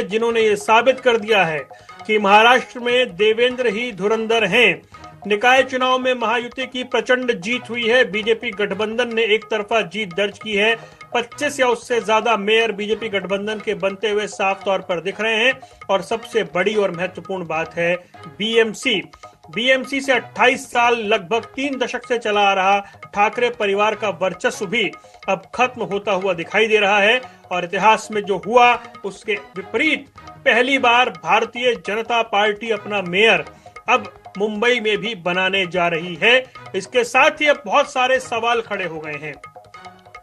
जिन्होंने ये साबित कर दिया है कि महाराष्ट्र में देवेंद्र ही धुरंधर हैं। निकाय चुनाव में महायुति की प्रचंड जीत हुई है। बीजेपी गठबंधन ने एक तरफा जीत दर्ज की है। 25 या उससे ज्यादा मेयर बीजेपी गठबंधन के बनते हुए साफ तौर पर दिख रहे हैं। और सबसे बड़ी और महत्वपूर्ण बात है बीएमसी से 28 साल लगभग 3 दशक से चला आ रहा ठाकरे परिवार का वर्चस्व भी अब खत्म होता हुआ दिखाई दे रहा है। और इतिहास में जो हुआ उसके विपरीत पहली बार भारतीय जनता पार्टी अपना मेयर अब मुंबई में भी बनाने जा रही है। इसके साथ ही अब बहुत सारे सवाल खड़े हो गए हैं।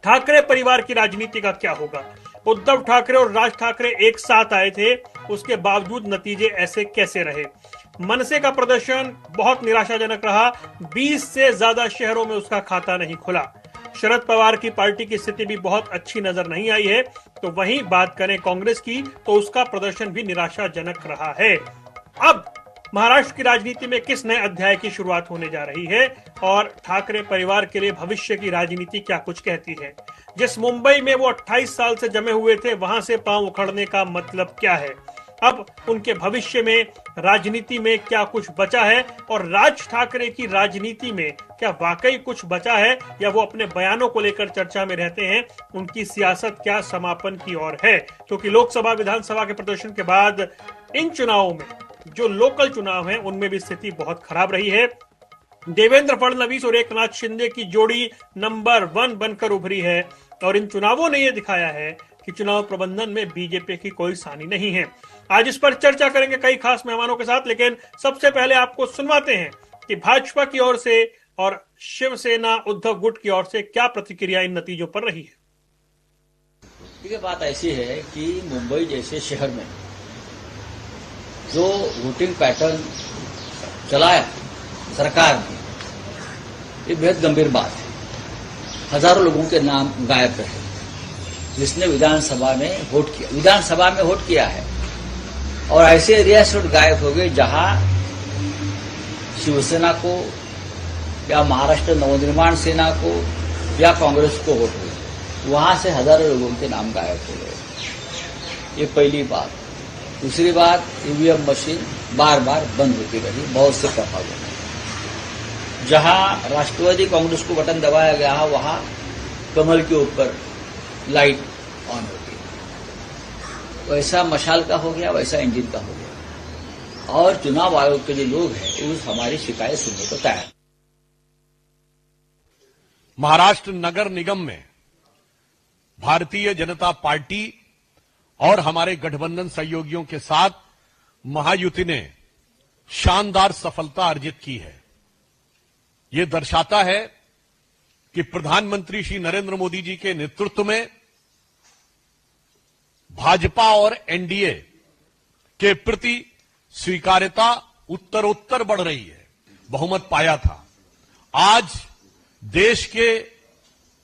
ठाकरे परिवार की राजनीति का क्या होगा? उद्धव ठाकरे और राज ठाकरे एक साथ आए थे, उसके बावजूद नतीजे ऐसे कैसे रहे? मनसे का प्रदर्शन बहुत निराशाजनक रहा। 20 से ज्यादा शहरों में उसका खाता नहीं खुला। शरद पवार की पार्टी की स्थिति भी बहुत अच्छी नजर नहीं आई है। तो वहीं बात करें कांग्रेस की तो उसका प्रदर्शन भी निराशाजनक रहा है। अब महाराष्ट्र की राजनीति में किस नए अध्याय की शुरुआत होने जा रही है और ठाकरे परिवार के लिए भविष्य की राजनीति क्या कुछ कहती है? जिस मुंबई में वो 28 साल से जमे हुए थे, वहां से पांव उखड़ने का मतलब क्या है? अब उनके भविष्य में राजनीति में क्या कुछ बचा है और राज ठाकरे की राजनीति में क्या वाकई कुछ बचा है या वो अपने बयानों को लेकर चर्चा में रहते हैं? उनकी सियासत क्या समापन की ओर है? क्योंकि लोकसभा विधानसभा के प्रदर्शन के बाद इन चुनावों में जो लोकल चुनाव हैं उनमें भी स्थिति बहुत खराब रही है। देवेंद्र फडणवीस और एकनाथ शिंदे की जोड़ी नंबर 1 बनकर उभरी है और इन चुनावों ने यह दिखाया है कि चुनाव प्रबंधन में बीजेपी की कोई सानी नहीं है। आज इस पर चर्चा करेंगे कई खास मेहमानों के साथ, लेकिन सबसे पहले आपको सुनवाते हैं कि भाजपा की ओर से और शिवसेना उद्धव गुट की ओर से क्या प्रतिक्रिया इन नतीजों पर रही है। देखिए, बात ऐसी है कि मुंबई जैसे शहर में जो वोटिंग पैटर्न चलाया सरकार ने, ये बेहद गंभीर बात है। हजारों लोगों के नाम गायब रहे जिसने विधानसभा में वोट किया है और ऐसे एरिया से गायब हो गए जहां शिवसेना को या महाराष्ट्र नवनिर्माण सेना को या कांग्रेस को वोट हुए। वहां से हजारों लोगों के नाम गायब हो गए। ये पहली बात। दूसरी बात, ईवीएम मशीन बार बार बंद होती रही बहुत से प्रभावों में। जहां राष्ट्रवादी कांग्रेस को बटन दबाया गया वहां कमल के ऊपर लाइट ऑन होती है। वैसा मशाल का हो गया, वैसा इंजन का हो गया। और चुनाव आयोग के जो लोग हैं वो हमारी शिकायत सुनने को तैयार। महाराष्ट्र नगर निगम में भारतीय जनता पार्टी और हमारे गठबंधन सहयोगियों के साथ महायुति ने शानदार सफलता अर्जित की है। ये दर्शाता है कि प्रधानमंत्री श्री नरेंद्र मोदी जी के नेतृत्व में भाजपा और एनडीए के प्रति स्वीकार्यता उत्तरोत्तर बढ़ रही है। बहुमत पाया था। आज देश के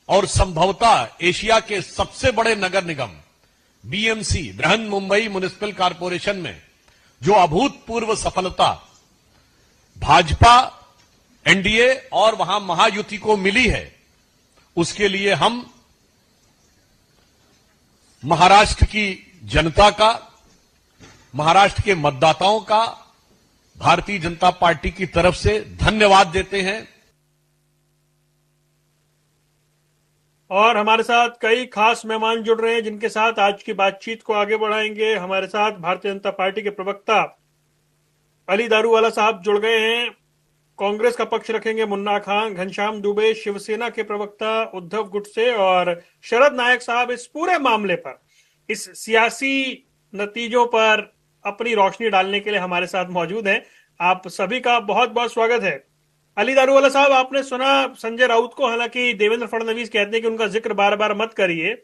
और संभवतः एशिया के सबसे बड़े नगर निगम BMC, Brihan Mumbai municipal corporation में जो अभूतपूर्व सफलता भाजपा, एनडीए और वहां महायुति को मिली है, उसके लिए हम महाराष्ट्र की जनता का, महाराष्ट्र के मतदाताओं का भारतीय जनता पार्टी की तरफ से धन्यवाद देते हैं। और हमारे साथ कई खास मेहमान जुड़ रहे हैं जिनके साथ आज की बातचीत को आगे बढ़ाएंगे। हमारे साथ भारतीय जनता पार्टी के प्रवक्ता अली दारूवाला साहब जुड़ गए हैं। कांग्रेस का पक्ष रखेंगे मुन्ना खान, घनश्याम दुबे शिवसेना के प्रवक्ता उद्धव गुट से, और शरद नायक साहब इस पूरे मामले पर, इस सियासी नतीजों पर अपनी रोशनी डालने के लिए हमारे साथ मौजूद हैं। आप सभी का बहुत बहुत स्वागत है। अली दारूवाला साहब, आपने सुना संजय राउत को, हालांकि देवेंद्र फडणवीस कहते हैं कि उनका जिक्र बार बार मत करिए।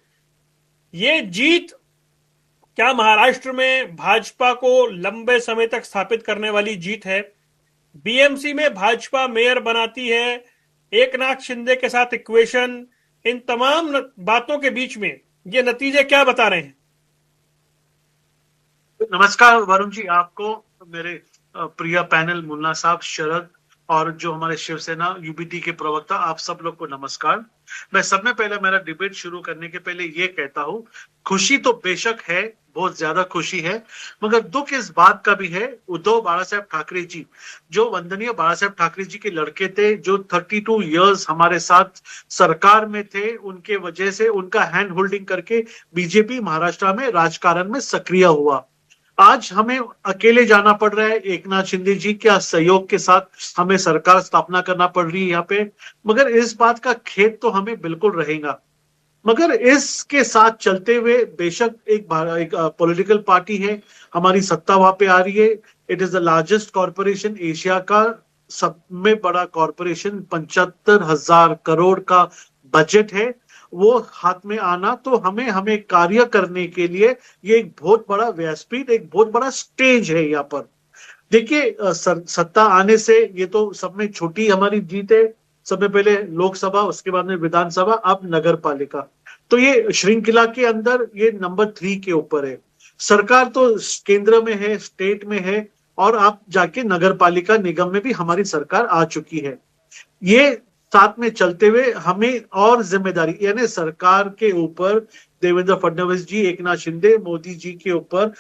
ये जीत क्या महाराष्ट्र में भाजपा को लंबे समय तक स्थापित करने वाली जीत है? बीएमसी में भाजपा मेयर बनाती है, एकनाथ शिंदे के साथ इक्वेशन, इन तमाम बातों के बीच में ये नतीजे क्या बता रहे हैं? नमस्कार वरुण जी, आपको, मेरे प्रिय पैनल मुन्ना साहब, शरद और जो हमारे शिवसेना यूबीटी के प्रवक्ता, आप सब लोग को नमस्कार। मैं सब में पहले मेरा डिबेट शुरू करने के पहले ये कहता हूँ, खुशी तो बेशक है, बहुत ज्यादा खुशी है, मगर दुख इस बात का भी है, उद्धव बाला साहेब ठाकरे जी, जो वंदनीय बाला साहेब ठाकरे जी के लड़के थे, जो 32 इयर्स हमारे साथ सरकार में थे, उनके वजह से उनका हैंड होल्डिंग करके बीजेपी महाराष्ट्र में राजकारण में सक्रिय हुआ। आज हमें अकेले जाना पड़ रहा है, एकनाथ शिंदे जी के सहयोग के साथ हमें सरकार स्थापना करना पड़ रही है यहाँ पे, मगर इस बात का खेद तो हमें बिल्कुल रहेगा। मगर इसके साथ चलते हुए बेशक एक पॉलिटिकल पार्टी है, हमारी सत्ता वहां पे आ रही है। It is the largest corporation, Asia का सब में बड़ा कॉरपोरेशन, 75,000 करोड़ का बजट है। वो हाथ में आना तो हमें कार्य करने के लिए ये एक बहुत बड़ा व्यासपीठ, एक बहुत बड़ा स्टेज है यहाँ पर। देखिए, सत्ता आने से ये तो सब में छोटी हमारी जीत है। सबसे पहले लोकसभा, उसके बाद में विधानसभा, अब नगर पालिका। तो ये श्रृंखला के अंदर ये नंबर 3 के ऊपर है। सरकार तो केंद्र में है, स्टेट में है, और आप जाके नगर पालिका निगम में भी हमारी सरकार आ चुकी है। ये साथ में चलते हुए हमें और जिम्मेदारी, यानी सरकार के ऊपर देवेंद्र फडणवीस जी, एकनाथ शिंदे, मोदी जी के ऊपर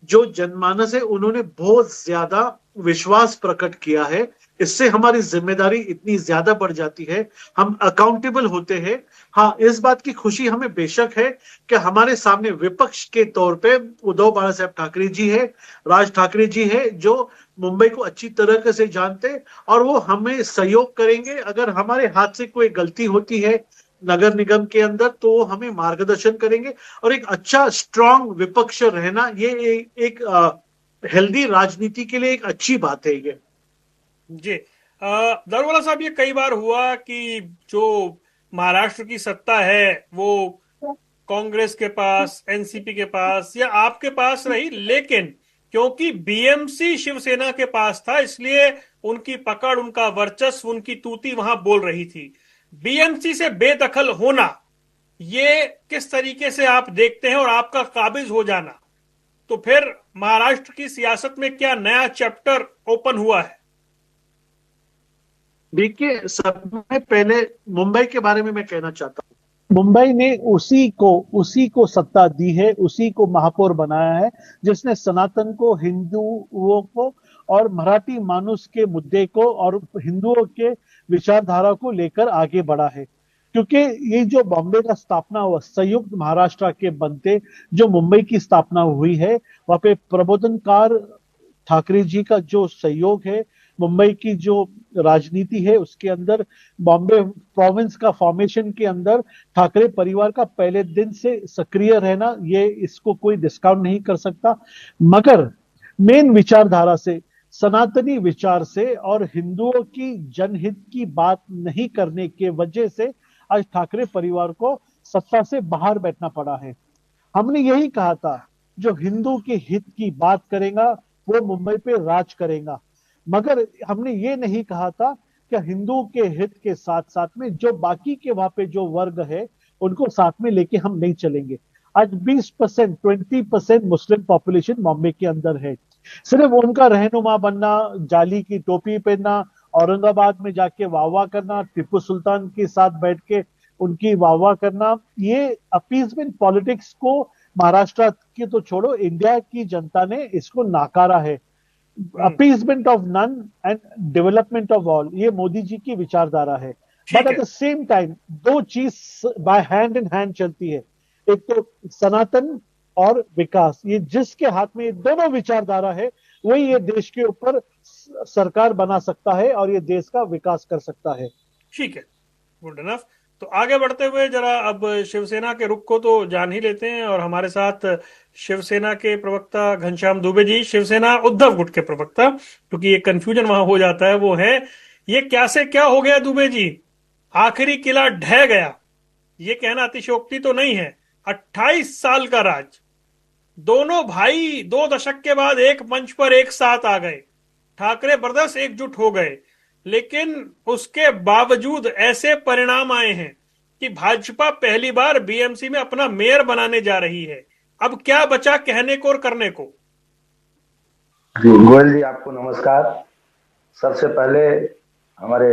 जो जनमानस है, उन्होंने बहुत ज्यादा विश्वास प्रकट किया है। इससे हमारी जिम्मेदारी इतनी ज्यादा बढ़ जाती है, हम अकाउंटेबल होते हैं। हाँ, इस बात की खुशी हमें बेशक है कि हमारे सामने विपक्ष के तौर पे उद्धव बाला साहेब ठाकरे जी है, राज ठाकरे जी है, जो मुंबई को अच्छी तरह से जानते, और वो हमें सहयोग करेंगे। अगर हमारे हाथ से कोई गलती होती है नगर निगम के अंदर, तो वो हमें मार्गदर्शन करेंगे। और एक अच्छा स्ट्रांग विपक्ष रहना, ये एक हेल्दी राजनीति के लिए एक अच्छी बात है ये। जी, दारूवाला साहब, ये कई बार हुआ कि जो महाराष्ट्र की सत्ता है वो कांग्रेस के पास, एनसीपी के पास या आपके पास रही, लेकिन क्योंकि बीएमसी शिवसेना के पास था, इसलिए उनकी पकड़, उनका वर्चस्व, उनकी तूती वहां बोल रही थी। बीएमसी से बेदखल होना, ये किस तरीके से आप देखते हैं, और आपका काबिज हो जाना, तो फिर महाराष्ट्र की सियासत में क्या नया चैप्टर ओपन हुआ है? देखिए, सबसे पहले मुंबई के बारे में मैं कहना चाहता हूँ। मुंबई ने उसी को सत्ता दी है, उसी को महापौर बनाया है, जिसने सनातन को, हिंदुओं को और मराठी मानुस के मुद्दे को और हिंदुओं के विचारधारा को लेकर आगे बढ़ा है। क्योंकि ये जो बॉम्बे का स्थापना हुआ, संयुक्त महाराष्ट्र के बनते जो मुंबई की स्थापना हुई है, वहां पे प्रबोधनकार ठाकरे जी का जो सहयोग है, मुंबई की जो राजनीति है उसके अंदर, बॉम्बे प्रोविंस का फॉर्मेशन के अंदर ठाकरे परिवार का पहले दिन से सक्रिय रहना, ये इसको कोई डिस्काउंट नहीं कर सकता। मगर मेन विचारधारा से, सनातनी विचार से और हिंदुओं की जनहित की बात नहीं करने के वजह से आज ठाकरे परिवार को सत्ता से बाहर बैठना पड़ा है। हमने यही कहा था, जो हिंदू के हित की बात करेगा वो मुंबई पे राज करेगा, मगर हमने ये नहीं कहा था कि हिंदू के हित के साथ साथ में जो बाकी के वहां पे जो वर्ग है उनको साथ में लेके हम नहीं चलेंगे। आज 20%, 20% मुस्लिम पॉपुलेशन बॉम्बे के अंदर है। सिर्फ उनका रहनुमा बनना, जाली की टोपी पहनना, औरंगाबाद में जाके वाहवाह करना, टीपू सुल्तान के साथ बैठ के उनकी वाहवाह करना, ये अपीजमेंट पॉलिटिक्स को महाराष्ट्र की तो छोड़ो, इंडिया की जनता ने इसको नाकारा है। Appeasement of none and development of all, ये मोदी जी की विचारधारा है। But at the same time दो चीज बाय हैंड इन हैंड चलती है, एक तो सनातन और विकास। ये जिसके हाथ में ये दोनों विचारधारा है, वही ये देश के ऊपर सरकार बना सकता है और ये देश का विकास कर सकता है। ठीक है, गुड इनफ। तो आगे बढ़ते हुए जरा अब शिवसेना के रुख को तो जान ही लेते हैं, और हमारे साथ शिवसेना के प्रवक्ता घनश्याम दुबे जी, शिवसेना उद्धव गुट के प्रवक्ता, क्योंकि ये कंफ्यूजन वहां हो जाता है, वो है ये क्या से क्या हो गया दुबे जी, आखिरी किला ढह गया, ये कहना अतिशयोक्ति तो नहीं है। 28 साल का राज, दोनों भाई 2 दशक के बाद एक मंच पर एक साथ आ गए, ठाकरे ब्रदर्स एकजुट हो गए, लेकिन उसके बावजूद ऐसे परिणाम आए हैं कि भाजपा पहली बार बीएमसी में अपना मेयर बनाने जा रही है। अब क्या बचा कहने को और करने को? जी गोयल जी, आपको नमस्कार। सबसे पहले हमारे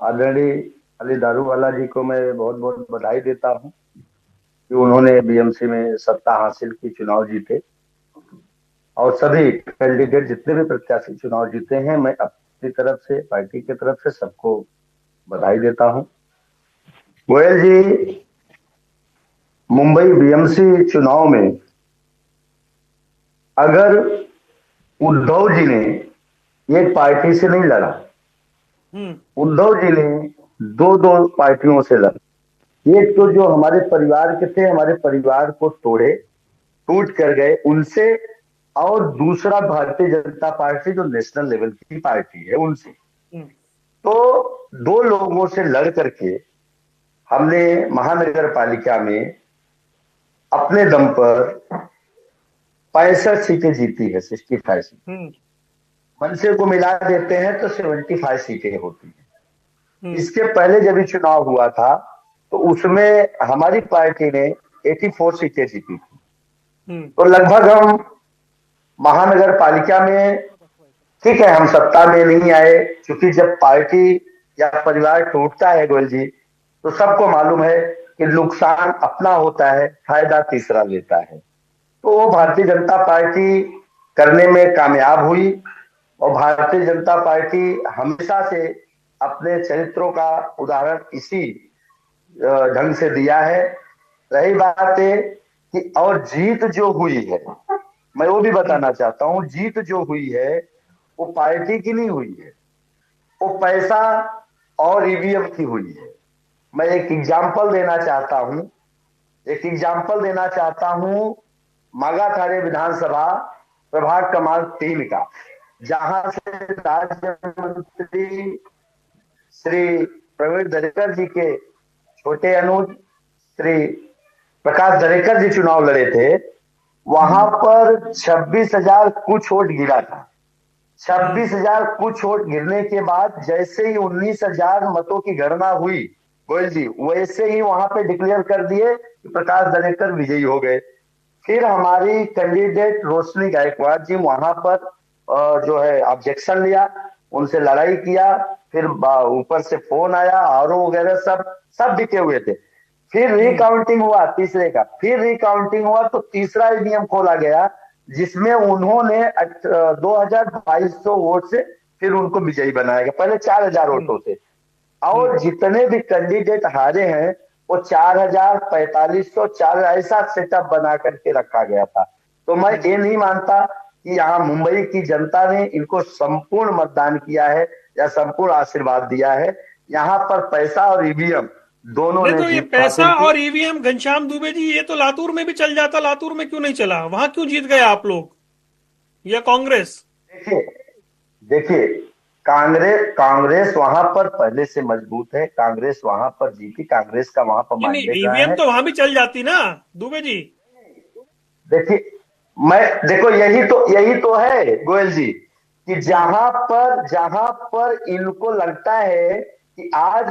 आदरणीय अली दारूवाला जी को मैं बहुत बहुत बधाई देता हूं कि उन्होंने बीएमसी में सत्ता हासिल की, चुनाव जीते। और सभी कैंडिडेट जितने भी प्रत्याशी चुनाव जीते हैं, मैं अपनी तरफ से, पार्टी की तरफ से सबको बधाई देता हूं। गोयल जी, मुंबई बीएमसी चुनाव में अगर उद्धव जी ने एक पार्टी से नहीं लड़ा, उद्धव जी ने दो दो पार्टियों से लड़ा। एक तो जो हमारे परिवार के थे, हमारे परिवार को तोड़े, टूट कर गए उनसे, और दूसरा भारतीय जनता पार्टी जो नेशनल लेवल की पार्टी है उनसे। तो दो लोगों से लड़ करके हमने महानगर पालिका में अपने दम पर 65 सीटें जीती है, 65 सीटें। मनसे को मिला देते हैं तो 75 सीटें होती हैं। इसके पहले जब चुनाव हुआ था तो उसमें हमारी पार्टी ने 84 सीटें जीती थी। तो लगभग हम महानगर पालिका में, ठीक है, हम सत्ता में नहीं आए, क्योंकि जब पार्टी या परिवार टूटता है गोयल जी, तो सबको मालूम है कि नुकसान अपना होता है, फायदा तीसरा लेता है। तो वो भारतीय जनता पार्टी करने में कामयाब हुई, और भारतीय जनता पार्टी हमेशा से अपने चरित्रों का उदाहरण इसी ढंग से दिया है। रही बात है कि और जीत जो हुई है, मैं वो भी बताना चाहता हूं, जीत जो हुई है वो पार्टी की नहीं हुई है, वो पैसा और ईवीएम की हुई है। मैं एक एग्जाम्पल देना चाहता हूं, मागाथारे विधानसभा प्रभाग क्रमांक 3 का, जहां से राज्य मंत्री श्री प्रवीण दरेकर जी के छोटे अनुज श्री प्रकाश दरेकर जी चुनाव लड़े थे। वहां पर 26,000 कुछ वोट गिरा था। 26,000 कुछ वोट गिरने के बाद जैसे ही 19,000 मतों की गणना हुई गोयल जी, वैसे ही वहां पे डिक्लेयर कर दिए कि प्रकाश दरेकर विजयी हो गए। फिर हमारी कैंडिडेट रोशनी गायकवाड़ जी वहां पर जो है ऑब्जेक्शन लिया, उनसे लड़ाई किया, फिर ऊपर से फोन आया, आरओ वगैरह सब बिके हुए थे। फिर रिकाउंटिंग हुआ तीसरे का, फिर रिकाउंटिंग हुआ तो तीसरा ईवीएम खोला गया, जिसमें उन्होंने 2,200 वोट से फिर उनको विजयी बनाया गया, पहले 4,000 वोटों से। और जितने भी कैंडिडेट हारे हैं वो 4,000, 4,500, 4,000 ऐसा सेटअप बना करके रखा गया था। तो मैं ये नहीं मानता कि यहाँ मुंबई की जनता ने इनको संपूर्ण मतदान किया है या संपूर्ण आशीर्वाद दिया है। यहाँ पर पैसा और ईवीएम दोनों ने तो ये पैसा और ईवीएम, घनश्याम दुबे जी, ये तो लातूर में भी चल जाता, लातूर में क्यों नहीं चला? वहां क्यों जीत गए आप लोग या कांग्रेस? देखिए कांग्रेस वहां पर पहले से मजबूत है, कांग्रेस वहां पर जीती, कांग्रेस का वहां पर ईवीएम तो वहां भी चल जाती ना दुबे जी। देखो यही तो है गोयल जी कि जहां पर इनको लगता है कि आज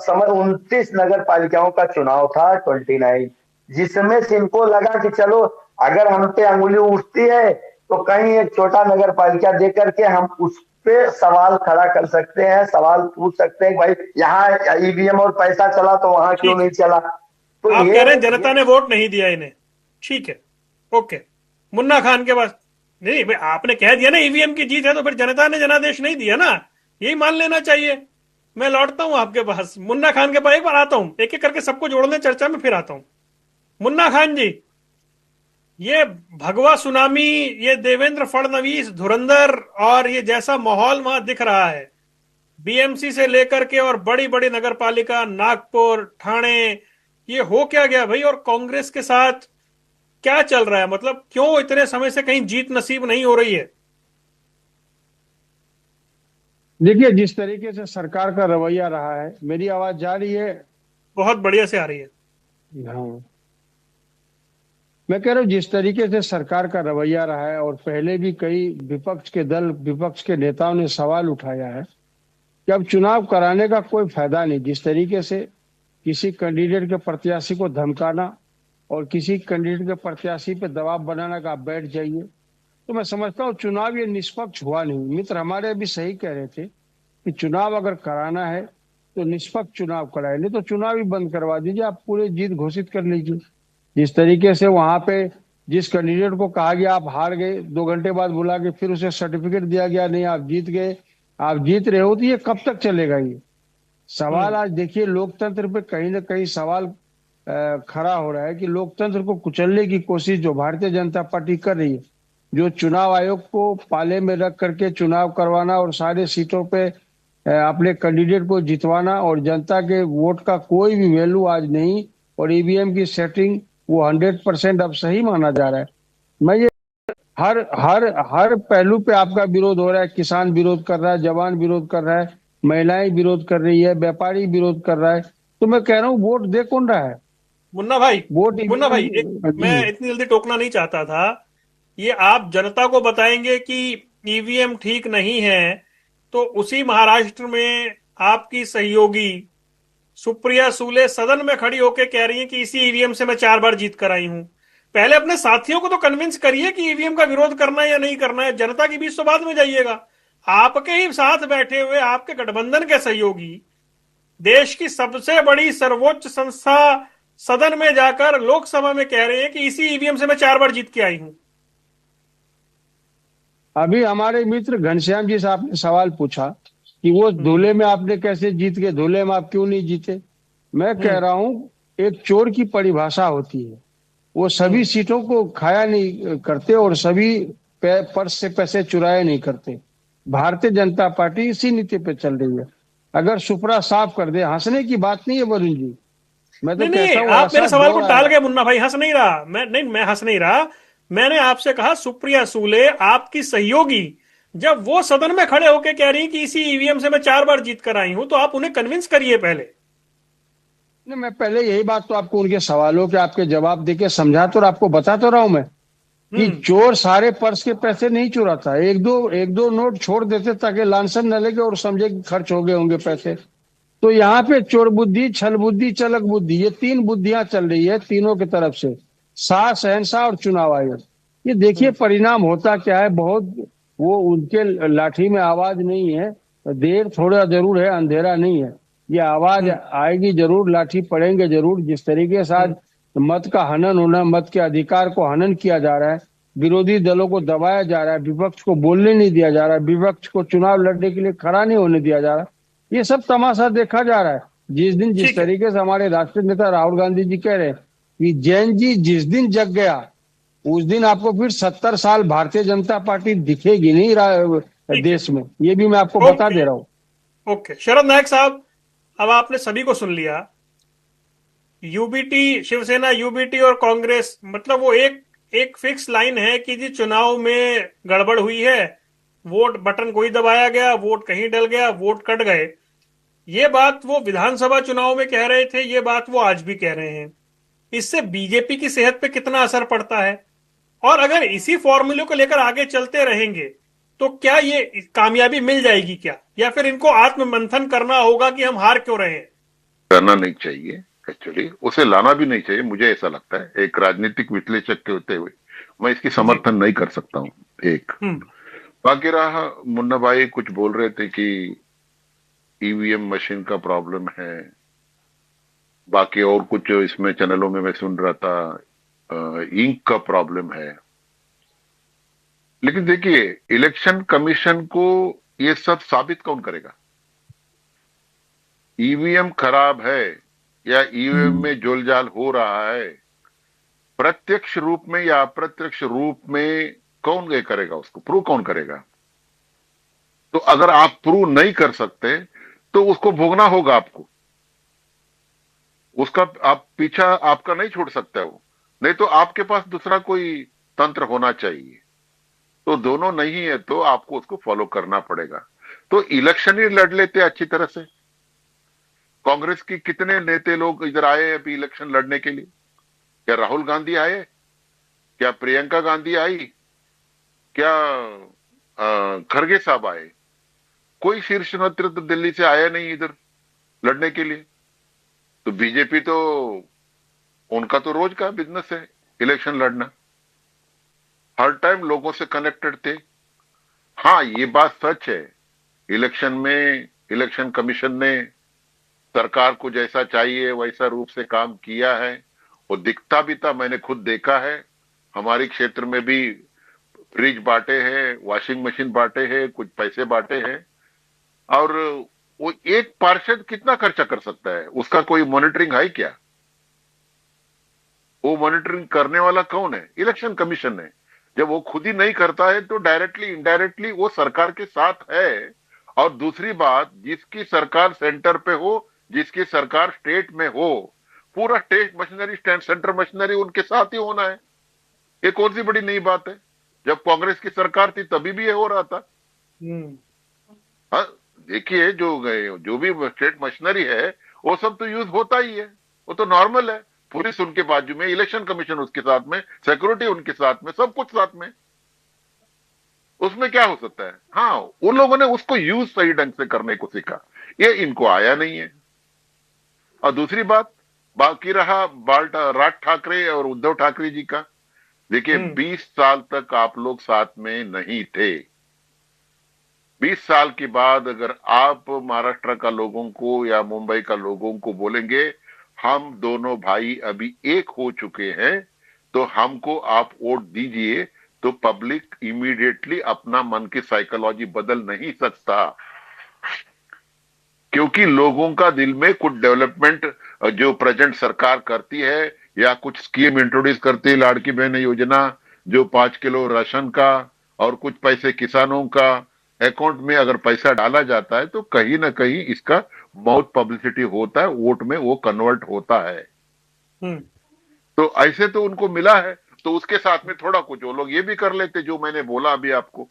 समय 29 नगर पालिकाओं का चुनाव था, 29, जिसमें से इनको लगा कि चलो अगर हम पे अंगुली उठती है तो कहीं एक छोटा नगर पालिका दे करके हम उस पे सवाल खड़ा कर सकते हैं, सवाल पूछ सकते हैं, भाई यहाँ ईवीएम और पैसा चला तो वहां क्यों नहीं चला। तो आप कह रहे हैं जनता ने वोट नहीं दिया इन्हें, ठीक है, ओके। मुन्ना खान के पास नहीं, भाई आपने कह दिया ना ईवीएम की जीत है, तो फिर जनता ने जनादेश नहीं दिया ना, यही मान लेना चाहिए। मैं लौटता हूं आपके पास, मुन्ना खान के पास एक बार आता हूं, एक एक करके सबको जोड़ने चर्चा में फिर आता हूं। मुन्ना खान जी, ये भगवा सुनामी, ये देवेंद्र फडणवीस धुरंधर, और ये जैसा माहौल वहां दिख रहा है बीएमसी से लेकर के और बड़ी बड़ी नगर पालिका, नागपुर, ठाणे, ये हो क्या गया भाई? और कांग्रेस के साथ क्या चल रहा है? मतलब क्यों इतने समय से कहीं जीत नसीब नहीं हो रही है? देखिए, जिस तरीके से सरकार का रवैया रहा है, मेरी आवाज जा रही है? बहुत बढ़िया से आ रही है। हाँ, मैं कह रहा हूँ जिस तरीके से सरकार का रवैया रहा है, और पहले भी कई विपक्ष के नेताओं ने सवाल उठाया है कि अब चुनाव कराने का कोई फायदा नहीं। जिस तरीके से किसी कैंडिडेट के प्रत्याशी को धमकाना और किसी कैंडिडेट के प्रत्याशी पे दबाव बनाना का आप बैठ जाइए, तो मैं समझता हूँ चुनाव ये निष्पक्ष हुआ नहीं। मित्र हमारे अभी सही कह रहे थे कि चुनाव अगर कराना है तो निष्पक्ष चुनाव कराए, नहीं तो चुनाव ही बंद करवा दीजिए, आप पूरे जीत घोषित कर लीजिए। जिस तरीके से वहां पे जिस कैंडिडेट को कहा गया आप हार गए, 2 घंटे बाद बुला के फिर उसे सर्टिफिकेट दिया गया, नहीं आप जीत गए, आप जीत रहे हो, तो ये कब तक चलेगा? ये सवाल आज देखिए लोकतंत्र पे कहीं ना कहीं सवाल खड़ा हो रहा है कि लोकतंत्र को कुचलने की कोशिश जो भारतीय जनता पार्टी कर रही है, जो चुनाव आयोग को पाले में रख करके चुनाव करवाना और सारे सीटों पे अपने कैंडिडेट को जितवाना और जनता के वोट का कोई भी वैल्यू आज नहीं, और ईवीएम की सेटिंग वो 100% अब सही माना जा रहा है। मैं ये हर हर हर पहलू पे आपका विरोध हो रहा है, किसान विरोध कर रहा है, जवान विरोध कर रहा है, महिलाएं विरोध कर रही है, व्यापारी विरोध कर रहा है, तो मैं कह रहा हूँ वोट दे कौन रहा है? मुन्ना भाई, वोट मुन्ना भाई मैं इतनी जल्दी टोकना नहीं चाहता था। ये आप जनता को बताएंगे कि ईवीएम ठीक नहीं है, तो उसी महाराष्ट्र में आपकी सहयोगी सुप्रिया सूले सदन में खड़ी होकर कह रही हैं कि इसी ईवीएम से मैं 4 बार जीत कर आई हूं। पहले अपने साथियों को तो कन्विंस करिए कि ईवीएम का विरोध करना है या नहीं करना है, जनता के बीच तो बाद में जाइएगा। आपके ही साथ बैठे हुए आपके गठबंधन के सहयोगी देश की सबसे बड़ी सर्वोच्च संस्था सदन में जाकर लोकसभा में कह रहे हैं कि इसी ईवीएम से मैं 4 बार जीत के आई हूं। अभी हमारे मित्र घनश्याम जी से आपने सवाल पूछा कि वो धूले में आपने कैसे जीत गए, धूले में आप क्यों नहीं जीते? मैं कह रहा हूं एक चोर की परिभाषा होती है, वो सभी सीटों को खाया नहीं करते और सभी पर्स से पैसे चुराया नहीं करते। भारतीय जनता पार्टी इसी नीति पे चल रही है। अगर सुपड़ा साफ कर दे, हंसने की बात नहीं है वरुण जी, मैं तो कहता हूँ आप मेरे सवाल को टाल गए मुन्ना भाई। हंस नहीं रहा मैं हंस नहीं रहा। मैंने आपसे कहा सुप्रिया सूले आपकी सहयोगी जब वो सदन में खड़े होकर कह रही कि इसी ईवीएम से मैं 4 बार जीत कर आई हूं, तो आप उन्हें कन्विंस करिए पहले। नहीं, मैं पहले यही बात तो आपको उनके सवालों के आपके जवाब देके समझा तो, और आपको बता तो रहा हूं मैं कि चोर सारे पर्स के पैसे नहीं चुराता, एक दो नोट छोड़ देते ताकि लांछन न लगे और समझे कि खर्च हो गए होंगे पैसे। तो यहाँ पे चोर बुद्धि, छल बुद्धि, चलक बुद्धि, ये 3 बुद्धियां चल रही है तीनों की तरफ से, शाह, शहनशाह और चुनाव आयोग। ये देखिए परिणाम होता क्या है। बहुत वो उनके लाठी में आवाज नहीं है, देर थोड़ा जरूर है, अंधेरा नहीं है। ये आवाज आएगी जरूर, लाठी पड़ेंगे जरूर। जिस तरीके से आज मत का हनन होना, मत के अधिकार को हनन किया जा रहा है, विरोधी दलों को दबाया जा रहा है, विपक्ष को बोलने नहीं दिया जा रहा है, विपक्ष को चुनाव लड़ने के लिए खड़ा नहीं होने दिया जा रहा, ये सब तमाशा देखा जा रहा है। जिस तरीके से हमारे राष्ट्रीय नेता राहुल गांधी जी कह रहे हैं कि जैन जी जिस दिन जग गया उस दिन आपको फिर 70 साल भारतीय जनता पार्टी दिखेगी नहीं देश में, ये भी मैं आपको बता दे रहा हूँ। ओके, शरद नायक साहब, अब आपने सभी को सुन लिया। यूबीटी, शिवसेना, यूबीटी और कांग्रेस, मतलब वो एक फिक्स लाइन है कि जी चुनाव में गड़बड़ हुई है, वोट बटन कोई दबाया गया, वोट कहीं डल गया, वोट कट गए। ये बात वो विधानसभा चुनाव में कह रहे थे, ये बात वो आज भी कह रहे हैं। इससे बीजेपी की सेहत पे कितना असर पड़ता है? और अगर इसी फॉर्मूले को लेकर आगे चलते रहेंगे तो क्या ये कामयाबी मिल जाएगी क्या, या फिर इनको आत्ममंथन करना होगा कि हम हार क्यों रहे हैं? करना नहीं चाहिए, एक्चुअली उसे लाना भी नहीं चाहिए, मुझे ऐसा लगता है। एक राजनीतिक विश्लेषक के होते हुए मैं इसकी समर्थन नहीं कर सकता हूँ। एक बाकी रहा, मुन्ना भाई कुछ बोल रहे थे कि ईवीएम मशीन का प्रॉब्लम है, बाकी और कुछ इसमें चैनलों में मैं सुन रहा था इंक का प्रॉब्लम है। लेकिन देखिए, इलेक्शन कमीशन को ये सब साबित कौन करेगा? ईवीएम खराब है या ईवीएम में जोलजाल हो रहा है, प्रत्यक्ष रूप में या अप्रत्यक्ष रूप में कौन ये करेगा? उसको प्रूव कौन करेगा? तो अगर आप प्रूव नहीं कर सकते तो उसको भोगना होगा आपको, उसका आप पीछा आपका नहीं छोड़ सकता वो, नहीं तो आपके पास दूसरा कोई तंत्र होना चाहिए। तो दोनों नहीं है तो आपको उसको फॉलो करना पड़ेगा। तो इलेक्शन ही लड़ लेते अच्छी तरह से। कांग्रेस की कितने नेता लोग इधर आए अभी इलेक्शन लड़ने के लिए? क्या राहुल गांधी आए? क्या प्रियंका गांधी आई? क्या खड़गे साहब आए? कोई शीर्ष नेतृत्व दिल्ली से आया नहीं इधर लड़ने के लिए। तो बीजेपी तो उनका तो रोज का बिजनेस है इलेक्शन लड़ना, हर टाइम लोगों से कनेक्टेड थे। हाँ, ये बात सच है, इलेक्शन में इलेक्शन कमीशन ने सरकार को जैसा चाहिए वैसा रूप से काम किया है, वो दिखता भी था, मैंने खुद देखा है। हमारे क्षेत्र में भी फ्रिज बांटे हैं, वॉशिंग मशीन बांटे हैं, कुछ पैसे बांटे हैं, और वो एक पार्षद कितना खर्चा कर सकता है, उसका कोई मॉनिटरिंग है क्या? वो मॉनिटरिंग करने वाला कौन है? इलेक्शन कमीशन है। जब वो खुद ही नहीं करता है तो डायरेक्टली इनडायरेक्टली वो सरकार के साथ है। और दूसरी बात, जिसकी सरकार सेंटर पे हो, जिसकी सरकार स्टेट में हो, पूरा स्टेट मशीनरी, सेंटर मशीनरी उनके साथ ही होना है। ये कौन सी बड़ी नई बात है? जब कांग्रेस की सरकार थी तभी भी ये हो रहा था। हाँ, देखिए जो भी स्टेट मशीनरी है वो सब तो यूज होता ही है, वो तो नॉर्मल है। पुलिस उनके बाजू में, इलेक्शन कमीशन उसके साथ में, सिक्योरिटी उनके साथ में, सब कुछ साथ में, उसमें क्या हो सकता है? हाँ, उन लोगों ने उसको यूज सही ढंग से करने को सीखा, ये इनको आया नहीं है। और दूसरी बात, बाकी रहा राज ठाकरे और उद्धव ठाकरे जी का। देखिए 20 साल तक आप लोग साथ में नहीं थे। 20 साल के बाद अगर आप महाराष्ट्र का लोगों को या मुंबई का लोगों को बोलेंगे हम दोनों भाई अभी एक हो चुके हैं, तो हमको आप वोट दीजिए, तो पब्लिक इमीडिएटली अपना मन की साइकोलॉजी बदल नहीं सकता। क्योंकि लोगों का दिल में कुछ डेवलपमेंट जो प्रेजेंट सरकार करती है या कुछ स्कीम इंट्रोड्यूस करती है, लाड़की बहन योजना, जो 5 किलो राशन का और कुछ पैसे किसानों का अकाउंट में अगर पैसा डाला जाता है तो कहीं ना कहीं इसका बहुत पब्लिसिटी होता है, वोट में वो कन्वर्ट होता है। तो ऐसे तो उनको मिला है, तो उसके साथ में थोड़ा कुछ वो लोग ये भी कर लेते जो मैंने बोला अभी आपको।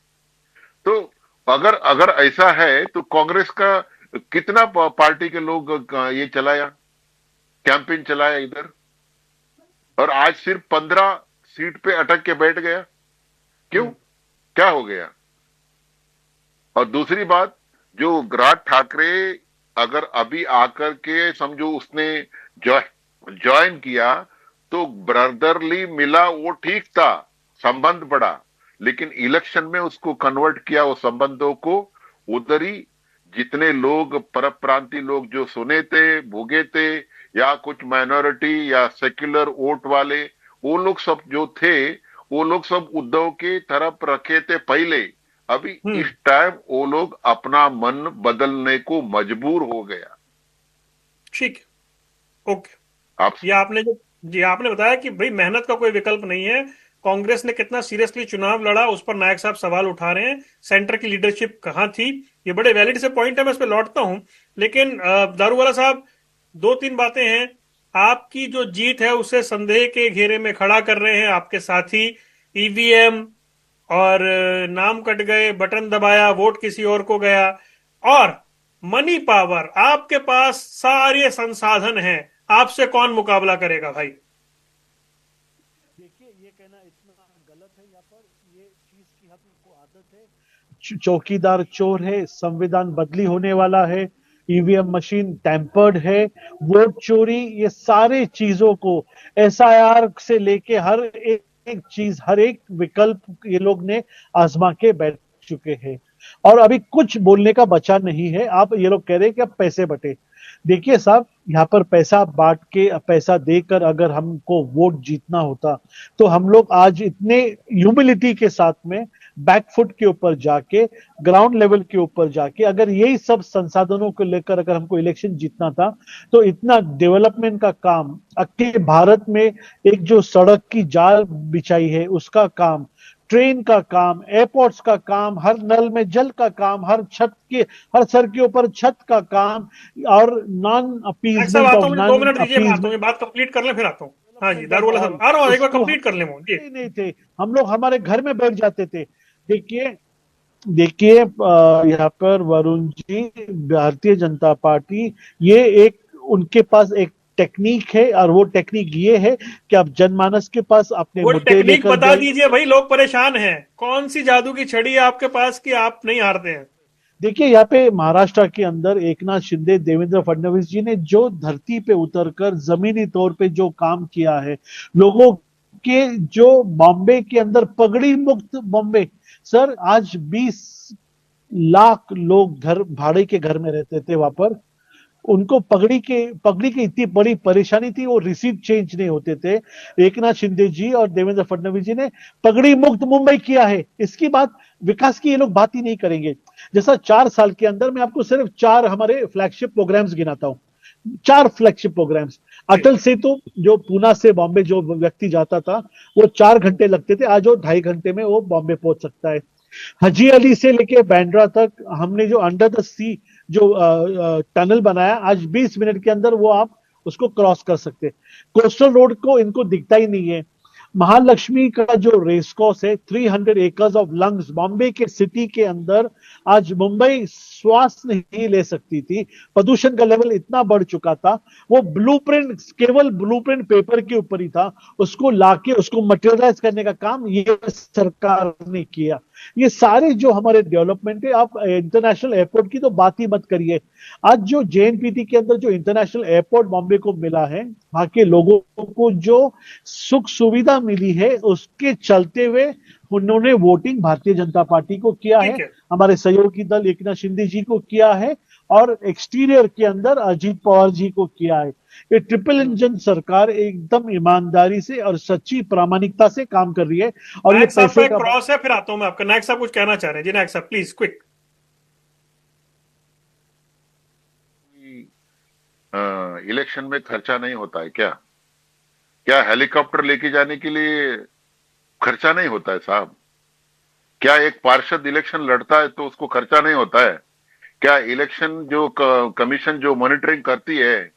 तो अगर ऐसा है तो कांग्रेस का कितना पार्टी के लोग ये चलाया, कैंपेन चलाया इधर, और आज सिर्फ 15 सीट पे अटक के बैठ गया। क्यों? क्या हो गया? और दूसरी बात, जो राज ठाकरे अगर अभी आकर के समझो उसने ज्वाइन किया तो ब्रदरली मिला, वो ठीक था, संबंध बढ़ा, लेकिन इलेक्शन में उसको कन्वर्ट किया वो संबंधों को। उधर ही जितने लोग परप्रांतीय प्रांतीय लोग जो सुने थे, भोगे थे, या कुछ माइनॉरिटी या सेक्युलर वोट वाले, वो लोग सब जो थे वो लोग सब उद्धव के तरफ रखे थे पहले। अभी इस टाइम वो लोग अपना मन बदलने को मजबूर हो गया। ठीक है, ओके। आपने बताया कि भाई मेहनत का कोई विकल्प नहीं है। कांग्रेस ने कितना सीरियसली चुनाव लड़ा, उस पर नायक साहब सवाल उठा रहे हैं। सेंटर की लीडरशिप कहां थी? ये बड़े वैलिड से पॉइंट है, मैं इस पे लौटता हूं। लेकिन दारूवाला साहब, 2-3 बातें हैं। आपकी जो जीत है उसे संदेह के घेरे में खड़ा कर रहे हैं आपके साथी। ईवीएम और नाम कट गए, बटन दबाया, वोट किसी और को गया, और मनी पावर, आपके पास सारे संसाधन हैं, आपसे कौन मुकाबला करेगा भाई? देखिए, ये कहना इतना गलत है। यहाँ पर ये चीज की हमको आदत है, चौकीदार चोर है, संविधान बदली होने वाला है, ईवीएम मशीन टैंपर्ड है, वोट चोरी, ये सारे चीजों को एसआईआर से लेके हर एक चीज, हर एक विकल्प ये लोग ने आजमा के बैठ चुके हैं, और अभी कुछ बोलने का बचा नहीं है। आप ये लोग कह रहे हैं कि अब पैसे बटे। देखिए साहब, यहाँ पर पैसा बांट के, पैसा देकर अगर हमको वोट जीतना होता तो हम लोग आज इतने ह्यूमिलिटी के साथ में बैकफुट के ऊपर जाके, ग्राउंड लेवल के ऊपर जाके, अगर यही सब संसाधनों को लेकर अगर हमको इलेक्शन जीतना था तो इतना डेवलपमेंट का काम, अकेले भारत में एक जो सड़क की जाल बिछाई है उसका काम, ट्रेन का काम, एयरपोर्ट्स का काम, हर नल में जल का काम, हर सर के ऊपर छत का काम, और नॉन अपीजमेंट ऑफ 2 मिनट दीजिए, बात कंप्लीट कर ले फिर आता हूँ। हाँ जी, दारूवाला साहब आ रहा हूँ, एक बार कंप्लीट कर ले। नहीं थे, हम लोग हमारे घर में बैठ जाते थे। देखिए यहाँ पर वरुण जी, भारतीय जनता पार्टी, ये एक उनके पास एक टेक्निक है, और वो टेक्निक ये है कि आप जनमानस के पास अपने वो टेक्निक बता दीजिए भाई, लोग परेशान हैं। कौन सी जादू की छड़ी है आपके पास कि आप नहीं हारते हैं? देखिए, यहाँ पे महाराष्ट्र के अंदर एकनाथ शिंदे, देवेंद्र फडणवीस जी ने जो धरती पे उतरकर जमीनी तौर पे जो काम किया है, लोगों के जो बॉम्बे के अंदर पगड़ी मुक्त बॉम्बे, सर आज लाख लोग घर भाड़े के घर में रहते थे वहां पर। उनको पगड़ी की इतनी बड़ी परेशानी थी, वो रिसीट चेंज नहीं होते थे। एकनाथ शिंदे जी और देवेंद्र फडणवीस जी ने पगड़ी मुक्त मुंबई किया है। इसकी बात, विकास की ये लोग बात ही नहीं करेंगे। जैसा 4 साल के अंदर मैं आपको सिर्फ 4 हमारे फ्लैगशिप प्रोग्राम्स गिनाता हूं। 4 फ्लैगशिप प्रोग्राम्स। अटल सेतु, जो पूना से बॉम्बे जो व्यक्ति जाता था वो 4 घंटे लगते थे, आज वो 2.5 घंटे में वो बॉम्बे पहुंच सकता है। हजी अली से लेके बांद्रा तक हमने जो अंडर द सी जो टनल बनाया, आज 20 मिनट के अंदर वो आप उसको क्रॉस कर सकते। कोस्टल रोड को इनको दिखता ही नहीं है। महालक्ष्मी का जो रेस कोर्स है, 300 एकर्स ऑफ लंग्स बॉम्बे के सिटी के अंदर, आज मुंबई श्वास नहीं ले सकती थी। प्रदूषण का लेवल इतना बढ़ चुका था, वो ब्लूप्रिंट, केवल ब्लूप्रिंट पेपर के ऊपर ही था, उसको लाके उसको मटेरियलाइज करने का काम ये सरकार ने किया। ये सारे जो हमारे डेवलपमेंट है, आप इंटरनेशनल एयरपोर्ट की तो बात ही मत करिए। आज जो जेएनपीटी के अंदर जो इंटरनेशनल एयरपोर्ट बॉम्बे को मिला है, वहां के लोगों को जो सुख सुविधा मिली है, उसके चलते हुए उन्होंने वोटिंग भारतीय जनता पार्टी को किया है, हमारे सहयोगी दल एकनाथ शिंदे जी को किया है, और एक्सटीरियर के अंदर अजीत पवार जी को किया है। ये ट्रिपल इंजन सरकार एकदम ईमानदारी से और सच्ची प्रामाणिकता से काम कर रही है। और ये पैसे का क्रॉस है। फिर आता हूं मैं आपका। नायक साहब कुछ कहना चाह रहे हैं जी? नायक साहब प्लीज क्विक। इलेक्शन में खर्चा नहीं होता है क्या? क्या हेलीकॉप्टर लेके जाने के लिए खर्चा नहीं होता है साहब? क्या एक पार्षद इलेक्शन लड़ता है तो उसको खर्चा नहीं होता है? क्या इलेक्शन जो कमीशन जो मॉनिटरिंग करती है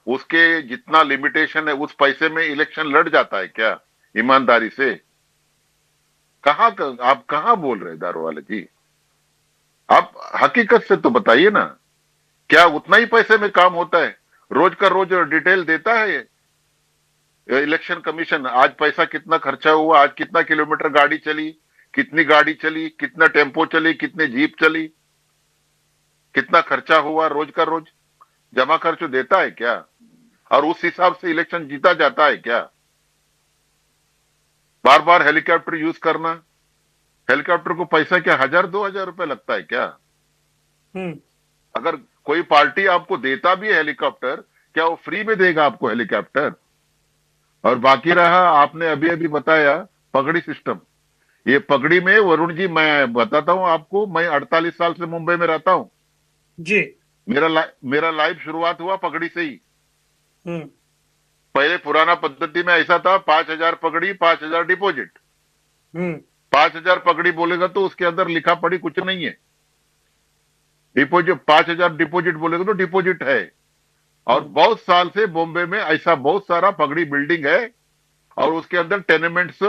उसके जितना लिमिटेशन है उस पैसे में इलेक्शन लड़ जाता है क्या ईमानदारी से? आप कहां बोल रहे दारूवाले जी? आप हकीकत से तो बताइए ना, क्या उतना ही पैसे में काम होता है? रोज का रोज डिटेल देता है इलेक्शन कमीशन? आज पैसा कितना खर्चा हुआ, आज कितना किलोमीटर गाड़ी चली, कितनी गाड़ी चली, कितना टेम्पो चली, कितनी जीप चली, कितना खर्चा हुआ, रोज का रोज जमा खर्च देता है क्या? और उस हिसाब से इलेक्शन जीता जाता है क्या? बार बार हेलीकॉप्टर यूज करना, हेलीकॉप्टर को पैसा क्या 1000-2000 रुपए लगता है क्या? अगर कोई पार्टी आपको देता भी है हेलीकॉप्टर, क्या वो फ्री में देगा आपको हेलीकॉप्टर? और बाकी रहा, आपने अभी अभी बताया पगड़ी सिस्टम। ये पगड़ी में वरुण जी, मैं बताता हूं आपको, मैं 48 साल से मुंबई में रहता हूं जी। मेरा लाइफ शुरुआत हुआ पगड़ी से ही। पहले पुराना पद्धति में ऐसा था, 5000 पगड़ी 5000 डिपॉजिट। 5000 पगड़ी बोलेगा तो उसके अंदर लिखा पड़ी कुछ नहीं है। डिपॉजिट 5000 डिपॉजिट बोलेगा तो डिपॉजिट है। और बहुत साल से बॉम्बे में ऐसा बहुत सारा पगड़ी बिल्डिंग है, और उसके अंदर टेनेमेंट्स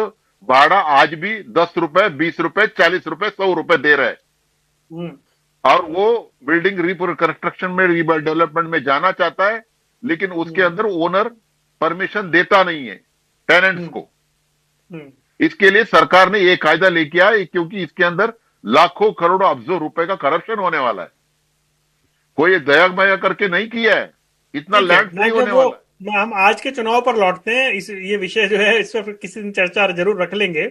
भाड़ा आज भी 10 रुपए, 20 रुपए, 40 रुपए, 100 रुपए दे रहे हैं। और वो बिल्डिंग रिकंस्ट्रक्शन में, रिडेवलपमेंट में जाना चाहता है, लेकिन उसके अंदर ओनर परमिशन देता नहीं है टेनेंट्स को। इसके लिए सरकार ने ये कायदा लेके आया, क्योंकि इसके अंदर लाखों करोड़ों अब्जों रुपए का करप्शन होने वाला है। कोई दया माया करके नहीं किया है, इतना लैंड फ्री होने वाला है। हम आज के चुनाव पर लौटते हैं। ये विषय जो है इस पर किसी दिन चर्चा जरूर रख लेंगे।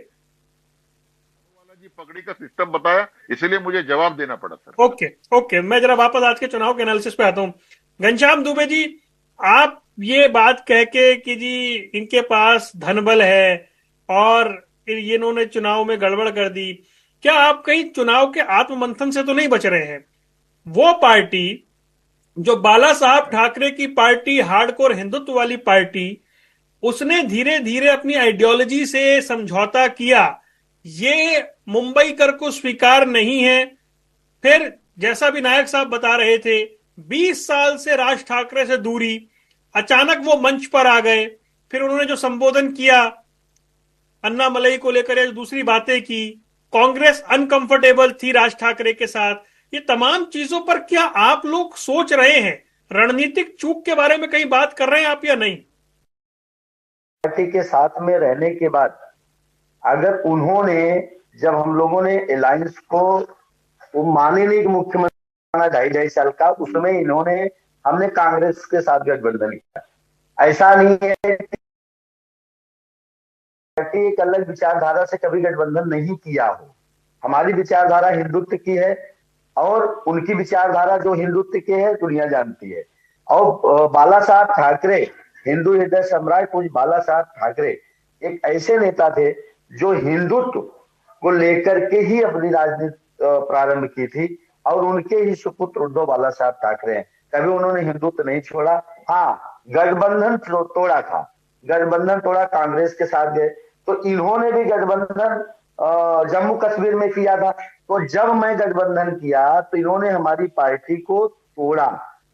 जी पगड़ी का सिस्टम बताया, इसलिए मुझे जवाब देना पड़ा सर। ओके, मैं जरा वापस आज के चुनाव के एनालिसिस पे आता हूं। घनश्याम दुबे जी, आप ये बात कह के कि जी इनके पास धनबल है और इन्होंने चुनाव में गड़बड़ कर दी, क्या आप कहीं चुनाव के आत्ममंथन से तो नहीं बच रहे हैं? वो पार्टी जो बाला साहब ठाकरे की पार्टी, हार्डकोर हिंदुत्व वाली पार्टी, उसने धीरे धीरे अपनी आइडियोलॉजी से समझौता किया। ये मुंबई कर को स्वीकार नहीं है। फिर जैसा भी नायक साहब बता रहे थे, 20 साल से राज ठाकरे से दूरी, अचानक वो मंच पर आ गए। फिर उन्होंने जो संबोधन किया, अन्ना मलई को लेकर या दूसरी बातें की, कांग्रेस अनकंफर्टेबल थी राज ठाकरे के साथ। ये तमाम चीजों पर क्या आप लोग सोच रहे हैं? रणनीतिक चूक के बारे में कहीं बात कर रहे हैं आप या नहीं? पार्टी के साथ में रहने के बाद, अगर उन्होंने, जब हम लोगों ने अलायंस को वो माने नहीं कि मुख्यमंत्री 2.5 साल का, उसमें इन्होंने, हमने कांग्रेस के साथ गठबंधन किया। ऐसा नहीं है पार्टी एक अलग विचारधारा से कभी गठबंधन नहीं किया हो। हमारी विचारधारा हिंदुत्व की है, और उनकी विचारधारा जो हिंदुत्व के है दुनिया जानती है। और बाला साहब ठाकरे, हिंदू हृदय सम्राट पूज्य बाला साहब ठाकरे एक ऐसे नेता थे जो हिंदुत्व को लेकर के ही अपनी राजनीति प्रारंभ की थी, और उनके ही सुपुत्र उद्धव बाला साहब ठाकरे हैं। कभी उन्होंने हिंदुत्व नहीं छोड़ा। हाँ, गठबंधन तोड़ा था, गठबंधन तोड़ा, कांग्रेस के साथ गए, तो इन्होंने भी गठबंधन जम्मू कश्मीर में किया था। तो जब मैं गठबंधन किया तो इन्होंने हमारी पार्टी को तोड़ा,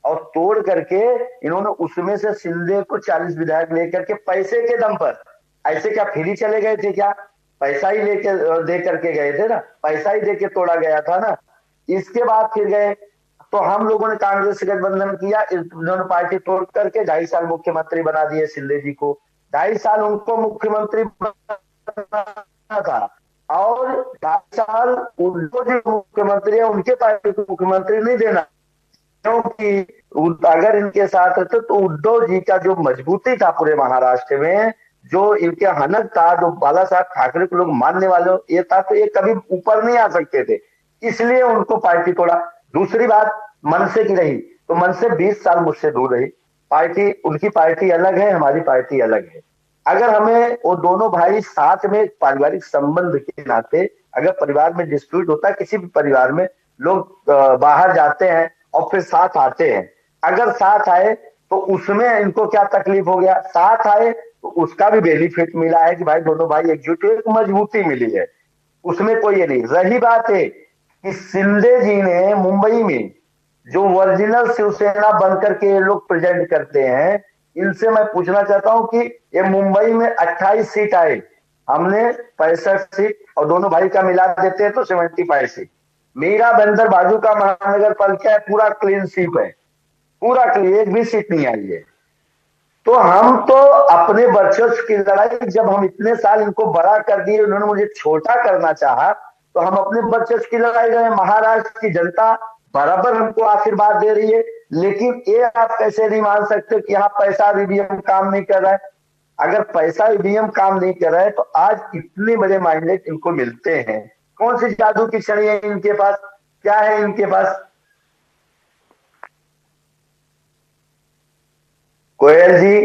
और तोड़ करके इन्होंने उसमें से शिंदे को 40 विधायक लेकर के पैसे के दम पर, ऐसे क्या फ्री चले गए थे क्या? पैसा ही लेके दे करके गए थे ना, पैसा ही देके तोड़ा गया था ना। इसके बाद फिर गए तो हम लोगों ने कांग्रेस से गठबंधन किया, इन्होंने पार्टी तोड़ करके 2.5 साल मुख्यमंत्री बना दिए शिंदे जी को। 2.5 साल उनको मुख्यमंत्री बनाना था, और 2.5 साल उनको जो मुख्यमंत्री है उनके पार्टी को मुख्यमंत्री नहीं देना, क्योंकि अगर इनके साथ रहते तो उद्धव जी का जो मजबूती था पूरे महाराष्ट्र में, जो इनके हनक था, जो बाला साहब ठाकरे को लोग मानने वाले ये था, तो ये कभी ऊपर नहीं आ सकते थे, इसलिए उनको पार्टी तोड़ा। दूसरी बात मनसे की रही, तो मनसे 20 साल मुझसे दूर रही। पार्टी, उनकी पार्टी अलग है, हमारी पार्टी अलग है। अगर हमें वो दोनों भाई साथ में पारिवारिक संबंध के नाते, अगर परिवार में डिस्प्यूट होता है, किसी भी परिवार में लोग बाहर जाते हैं और फिर साथ आते हैं, अगर साथ आए तो उसमें इनको क्या तकलीफ हो गया? साथ आए तो उसका भी बेनिफिट मिला है कि भाई दोनों भाई एकजुट हुए, एक मजबूती मिली है, उसमें कोई ये नहीं। रही बात है कि शिंदे जी ने मुंबई में जो ओरिजिनल शिवसेना बनकर के ये लोग प्रेजेंट करते हैं, इनसे मैं पूछना चाहता हूं कि ये मुंबई में 28 सीट आए, हमने 65 सीट, और दोनों भाई का मिला देते हैं तो 75 सीट। मीरा बंदर बाजू का महानगर पालिका है, पूरा क्लीन स्वीप है, पूरा क्लीन, एक भी सीट नहीं आई है। तो हम तो अपने वर्चस्व की लड़ाई, जब हम इतने साल इनको बड़ा कर दिए, उन्होंने मुझे छोटा करना चाहा, तो हम अपने वर्चस्व की लड़ाई लड़े। महाराष्ट्र की जनता बराबर हमको आशीर्वाद दे रही है, लेकिन ये आप कैसे नहीं मान सकते कि यहाँ पैसा ईवीएम काम नहीं कर रहा है? अगर पैसा ईवीएम काम नहीं कर रहा है तो आज इतने बड़े माइंडेड इनको मिलते हैं, कौन सी जादू की छड़ी है इनके पास? क्या है इनके पास? गोयल जी,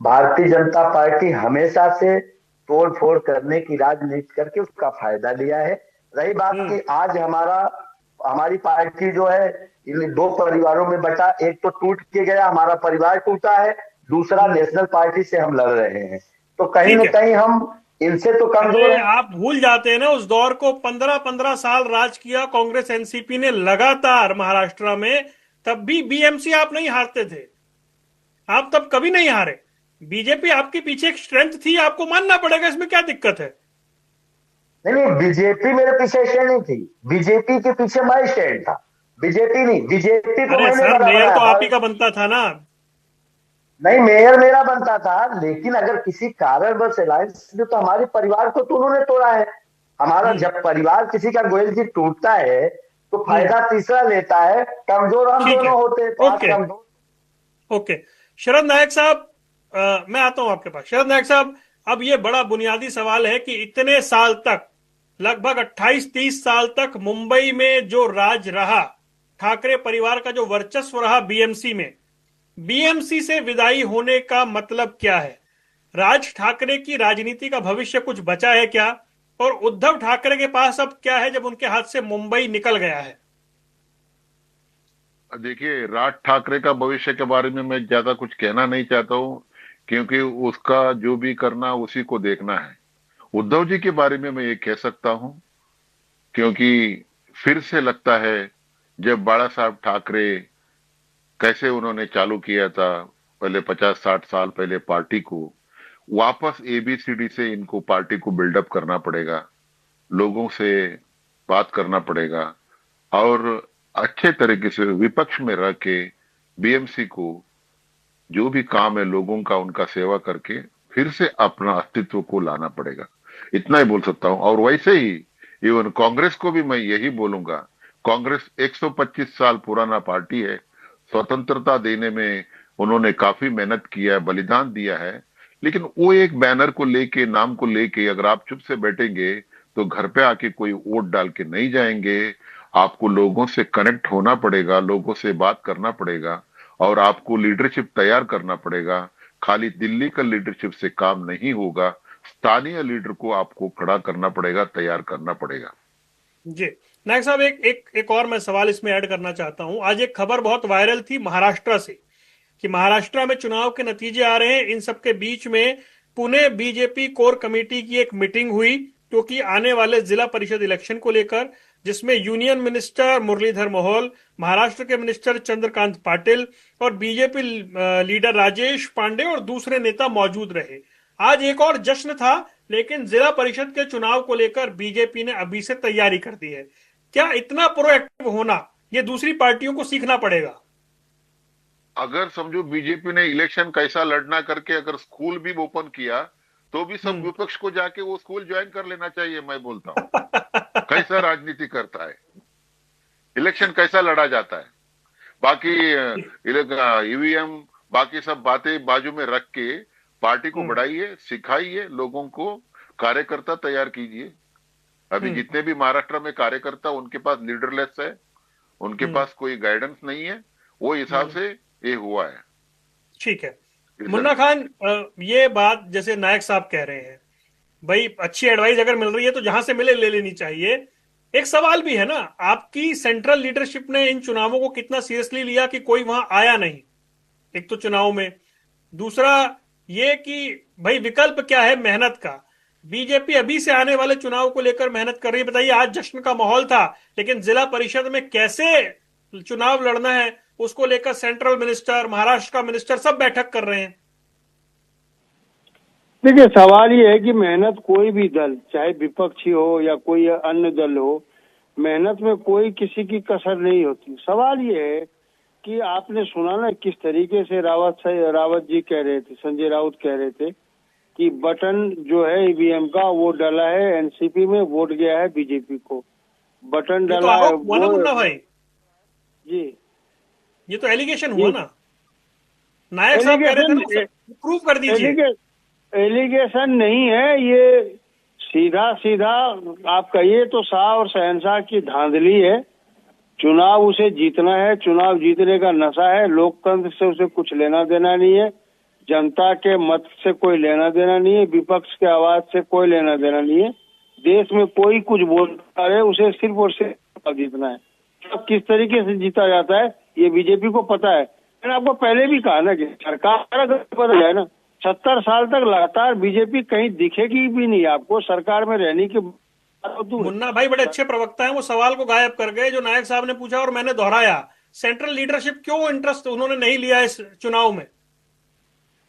भारतीय जनता पार्टी हमेशा से तोड़ फोड़ करने की राजनीति करके उसका फायदा लिया है। रही बात कि आज हमारी पार्टी जो है इन दो परिवारों में बटा, एक तो टूट के गया, हमारा परिवार टूटा है, दूसरा नेशनल पार्टी से हम लड़ रहे हैं, तो कहीं न कहीं हम इनसे तो कमजोर हैं। आप भूल जाते हैं ना उस दौर को, 15-15 साल राज किया कांग्रेस एनसीपी ने लगातार महाराष्ट्र में, तब भी बीएमसी आप नहीं हारते थे, आप तब कभी नहीं हारे। बीजेपी आपके पीछे एक स्ट्रेंथ थी, आपको मानना पड़ेगा, इसमें क्या दिक्कत है? नहीं, बीजेपी मेरे पीछे स्टैंड नहीं थी, बीजेपी के पीछे मैं स्टैंड था, बीजेपी नहीं। बीजेपी को मैंने सर, मेयर तो आप ही का बनता था ना? नहीं, मेयर मेरा बनता था, लेकिन अगर किसी कारणवश अलायंस ने, तो हमारे परिवार को तो उन्होंने तोड़ा है। हमारा जब परिवार किसी का, गोयल जी, टूटता है तो फायदा तीसरा लेता है, कमजोर हम दोनों होते हैं, तो कमजोर। ओके, शरद नायक साहब, मैं आता हूं आपके पास। शरद नायक साहब, अब ये बड़ा बुनियादी सवाल है कि इतने साल तक, लगभग 28-30 साल तक मुंबई में जो राज रहा, ठाकरे परिवार का जो वर्चस्व रहा बीएमसी में, बीएमसी से विदाई होने का मतलब क्या है? राज ठाकरे की राजनीति का भविष्य कुछ बचा है क्या? और उद्धव ठाकरे के पास अब क्या है जब उनके हाथ से मुंबई निकल गया है? देखिए, राज ठाकरे का भविष्य के बारे में मैं ज्यादा कुछ कहना नहीं चाहता हूं, क्योंकि उसका जो भी करना उसी को देखना है। उद्धव जी के बारे में मैं ये कह सकता हूं, क्योंकि फिर से लगता है जब बाला साहब ठाकरे कैसे उन्होंने चालू किया था पहले 50-60 साल पहले पार्टी को, वापस एबीसीडी से इनको पार्टी को बिल्डअप करना पड़ेगा, लोगों से बात करना पड़ेगा, और अच्छे तरीके से विपक्ष में रह के बीएमसी को जो भी काम है लोगों का, उनका सेवा करके फिर से अपना अस्तित्व को लाना पड़ेगा। इतना ही बोल सकता हूं। और वैसे ही इवन कांग्रेस को भी मैं यही बोलूंगा, कांग्रेस 125 साल पुराना पार्टी है, स्वतंत्रता देने में उन्होंने काफी मेहनत किया है, बलिदान दिया है, लेकिन वो एक बैनर को लेके, नाम को लेके अगर आप चुप से बैठेंगे तो घर पे आके कोई वोट डाल के नहीं जाएंगे। आपको लोगों से कनेक्ट होना पड़ेगा, लोगों से बात करना पड़ेगा और आपको लीडरशिप तैयार करना पड़ेगा। खाली दिल्ली का लीडरशिप से काम नहीं होगा, स्थानीय लीडर को आपको खड़ा करना पड़ेगा, तैयार करना पड़ेगा। जी नायक साहब, एक और मैं सवाल इसमें ऐड करना चाहता हूं। आज एक खबर बहुत वायरल थी महाराष्ट्र से कि महाराष्ट्र में चुनाव के नतीजे आ रहे हैं। इन सबके बीच में पुणे बीजेपी कोर कमेटी की एक मीटिंग हुई क्योंकि आने वाले जिला परिषद इलेक्शन को लेकर, जिसमें यूनियन मिनिस्टर मुरलीधर मोहोल, महाराष्ट्र के मिनिस्टर चंद्रकांत पाटिल और बीजेपी लीडर राजेश पांडे और दूसरे नेता मौजूद रहे। आज एक और जश्न था, लेकिन जिला परिषद के चुनाव को लेकर बीजेपी ने अभी से तैयारी कर दी है। क्या इतना प्रोएक्टिव होना ये दूसरी पार्टियों को सीखना पड़ेगा? अगर समझो बीजेपी ने इलेक्शन कैसा लड़ना करके अगर स्कूल भी ओपन किया तो भी सब विपक्ष को जाके वो स्कूल ज्वाइन कर लेना चाहिए। मैं बोलता हूँ कैसा राजनीति करता है, इलेक्शन कैसा लड़ा जाता है। बाकी ईवीएम बाकी सब बातें बाजू में रख के पार्टी को बढ़ाइए, सिखाइए, लोगों को कार्यकर्ता तैयार कीजिए। अभी जितने भी महाराष्ट्र में कार्यकर्ता उनके पास लीडरलेस है, उनके पास कोई गाइडेंस नहीं है, वो हिसाब से ये हुआ है। ठीक है मुन्ना खान, ये बात जैसे नायक साहब कह रहे हैं, भाई अच्छी एडवाइस अगर मिल रही है तो जहां से मिले ले लेनी चाहिए। एक सवाल भी है ना, आपकी सेंट्रल लीडरशिप ने इन चुनावों को कितना सीरियसली लिया कि कोई वहां आया नहीं, एक तो चुनाव में। दूसरा ये कि भाई विकल्प क्या है मेहनत का। बीजेपी अभी से आने वाले चुनाव को लेकर मेहनत कर रही है। बताइए, आज जश्न का माहौल था, लेकिन जिला परिषद में कैसे चुनाव लड़ना है उसको लेकर सेंट्रल मिनिस्टर, महाराष्ट्र का मिनिस्टर सब बैठक कर रहे हैं। देखिए, सवाल ये है कि मेहनत कोई भी दल, चाहे विपक्षी हो या कोई अन्य दल हो, मेहनत में कोई किसी की कसर नहीं होती। सवाल ये है कि आपने सुना ना किस तरीके से रावत जी कह रहे थे, संजय राउत कह रहे थे कि बटन जो है ईवीएम का वो डाला है एनसीपी में, वोट गया है बीजेपी को। बटन डाला है मुन्ना भाई जी, ये तो एलिगेशन हुआ ना। नायक साहब कह रहे थे प्रूव कर दीजिए। एलिगेशन नहीं है, ये सीधा सीधा आप कहिए तो शाह और शहनशाह की धांधली है। चुनाव उसे जीतना है, चुनाव जीतने का नशा है। लोकतंत्र से उसे कुछ लेना देना नहीं है, जनता के मत से कोई लेना देना नहीं है, विपक्ष के आवाज से कोई लेना देना नहीं है। देश में कोई कुछ बोलता रहे, उसे सिर्फ और सिर्फ जीतना है। अब किस तरीके से जीता जाता है ये बीजेपी को पता है। मैंने आपको पहले भी कहा ना कि सरकार अगर बदल जाए ना, 70 साल तक लगातार बीजेपी कहीं दिखेगी भी नहीं आपको, सरकार में रहने की। मुन्ना भाई बड़े अच्छे प्रवक्ता हैं, वो सवाल को गायब कर गए जो नायक साहब ने पूछा और मैंने दोहराया। सेंट्रल लीडरशिप क्यों इंटरेस्ट उन्होंने नहीं लिया इस चुनाव में?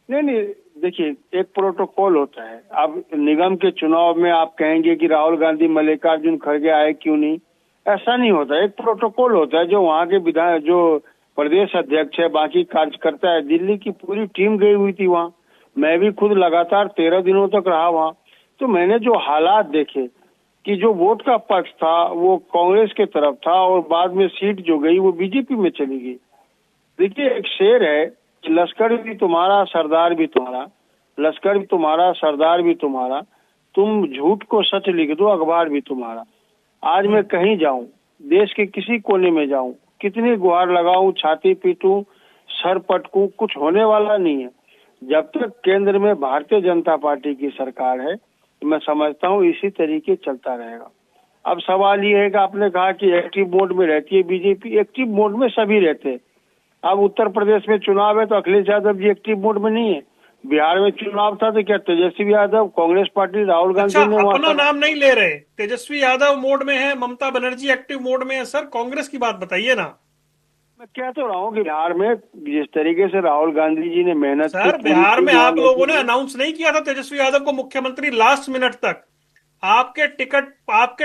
नहीं, देखिए, एक प्रोटोकॉल होता है। अब निगम के चुनाव में आप कहेंगे कि राहुल गांधी, मल्लिकार्जुन खड़गे आए क्यों नहीं, ऐसा नहीं होता। एक प्रोटोकॉल होता है जो वहाँ के जो प्रदेश अध्यक्ष है, बाकी कार्यकर्ता है, दिल्ली की पूरी टीम गई हुई थी वहाँ। मैं भी खुद लगातार 13 दिनों तक रहा वहाँ, तो मैंने जो हालात देखे कि जो वोट का पक्ष था वो कांग्रेस के तरफ था और बाद में सीट जो गई वो बीजेपी में चली गई। देखिए, एक शेर है कि लश्कर भी तुम्हारा सरदार भी तुम्हारा, लश्कर भी तुम्हारा सरदार भी तुम्हारा, तुम झूठ को सच लिख दो अखबार भी तुम्हारा। आज मैं कहीं जाऊं, देश के किसी कोने में जाऊं, कितनी गुहार लगाऊं, छाती पीटूं, सर पटकूं, कुछ होने वाला नहीं है। जब तक केंद्र में भारतीय जनता पार्टी की सरकार है, मैं समझता हूं इसी तरीके चलता रहेगा। अब सवाल ये है कि आपने कहा कि एक्टिव मोड में रहती है बीजेपी। एक्टिव मोड में सभी रहते हैं। अब उत्तर प्रदेश में चुनाव है तो अखिलेश यादव जी एक्टिव मोड में नहीं है। बिहार में चुनाव था तो क्या तेजस्वी यादव, कांग्रेस पार्टी, राहुल गांधी ने अपना नाम नहीं ले रहे। तेजस्वी यादव मोड में है, ममता बनर्जी एक्टिव मोड में है। सर, कांग्रेस की बात बताइए ना। मैं कह तो रहा हूँ कि बिहार में जिस तरीके से राहुल गांधी जी ने मेहनत सर, बिहार में आप लोगों ने अनाउंस नहीं किया था तेजस्वी यादव को मुख्यमंत्री, लास्ट मिनट तक आपके